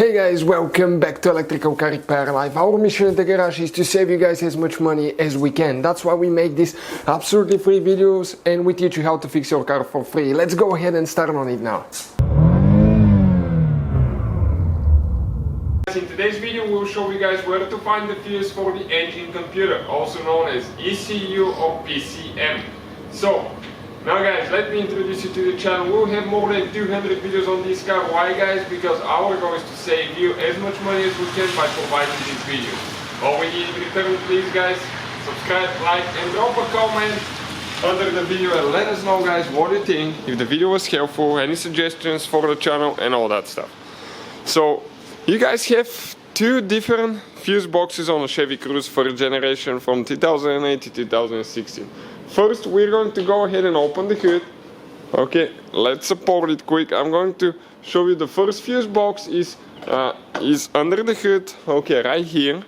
Hey guys, welcome back to Electrical Car Repair Live. Our mission at the garage is to save you guys as much money as we can. That's why we make these absolutely free videos and we teach you how to fix your car for free. Let's go ahead and start on it now. In today's video we'll show you guys where to find the fuse for the engine computer, also known as ECU or PCM. So now guys, let me introduce you to the channel. We'll have more than 200 videos on this car. Why guys? Because our goal is to save you as much money as we can by providing these videos. All we need in return, please guys, subscribe, like and drop a comment under the video and let us know guys what you think, if the video was helpful, any suggestions for the channel and all that stuff. So you guys have two different fuse boxes on a Chevy Cruze first generation from 2008 to 2016. First, we're going to go ahead and open the hood. Okay, let's support it quick. I'm going to show you the first fuse box is under the hood. Okay, right here.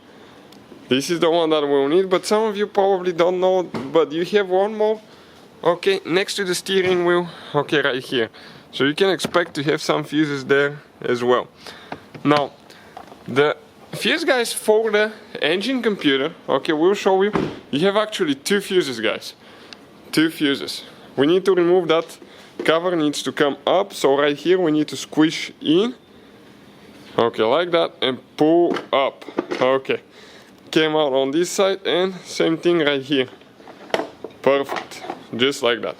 This is the one that we'll need, but some of you probably don't know, but you have one more. Okay, next to the steering wheel. Okay, right here. So you can expect to have some fuses there as well. Now, the fuse guys for the engine computer, okay, we'll show you. You have actually two fuses guys. Two fuses. We need to remove that cover, needs to come up, so right here we need to squish in. Okay, like that, and pull up. Okay, came out on this side and same thing right here. Perfect, just like that.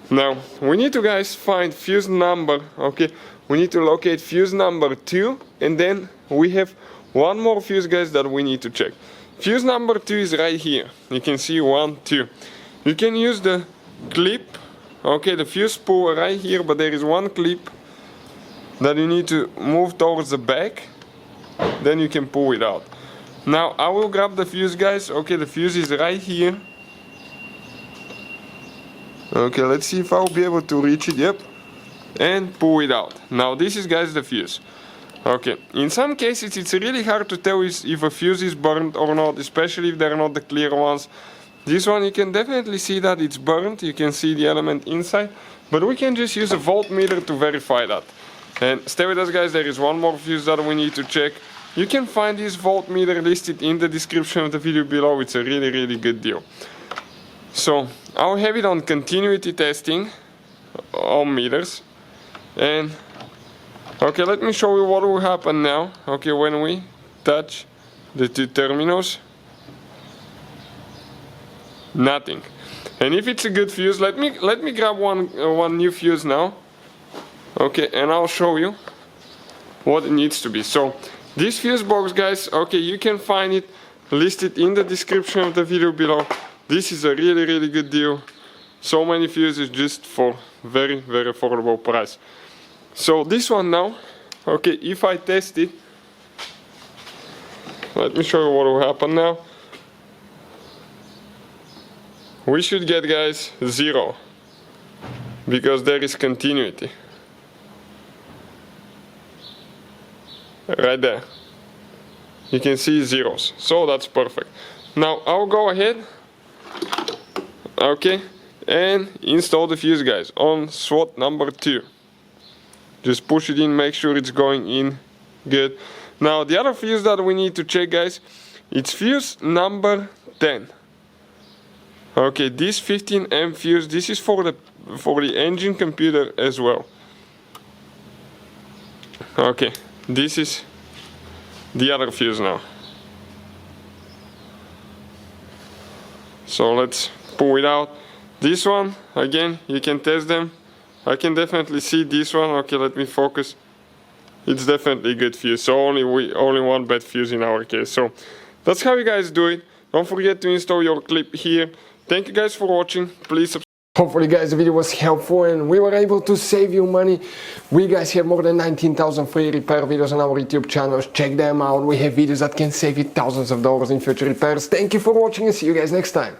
Now we need to guys find fuse number. Okay, we need to locate fuse number 2 and then we have one more fuse guys that we need to check. Fuse number 2 is right here. You can see 1, 2. You can use the clip, okay, the fuse spool right here, but there is one clip that you need to move towards the back, then you can pull it out. Now I will grab the fuse guys. Okay, the fuse is right here. Okay, let's see if I'll be able to reach it. Yep, and pull it out. Now this is guys the fuse. Okay, in some cases it's really hard to tell if a fuse is burnt or not, especially if they're not the clear ones. This one you can definitely see that it's burnt, you can see the element inside, but we can just use a voltmeter to verify that. And stay with us guys, there is one more fuse that we need to check. You can find this voltmeter listed in the description of the video below, it's a really good deal. So I'll have it on continuity testing on meters. And okay, let me show you what will happen now. Okay, when we touch the two terminals. Nothing. And if it's a good fuse, let me grab one new fuse now. Okay, and I'll show you what it needs to be. So this fuse box guys, okay, you can find it listed in the description of the video below. This is a really good deal. So many fuses just for very affordable price. So this one now, okay, if I test it, let me show you what will happen now. We should get guys 0 because there is continuity right there. You can see zeros, so that's perfect. Now I'll go ahead, okay, and install the fuse guys on slot number 2. Just push it in, make sure it's going in good. Now the other fuse that we need to check guys, it's fuse number 10. Okay, this 15 amp fuse, this is for the engine computer as well. Okay, this is the other fuse now. So let's pull it out. This one, again, you can test them. I can definitely see this one. Okay, let me focus. It's definitely a good fuse. So only one bad fuse in our case. So that's how you guys do it. Don't forget to install your clip here. Thank you guys for watching. Please subscribe. Hopefully guys the video was helpful and we were able to save you money. We guys have more than 19,000 free repair videos on our YouTube channels. Check them out. We have videos that can save you thousands of dollars in future repairs. Thank you for watching and see you guys next time.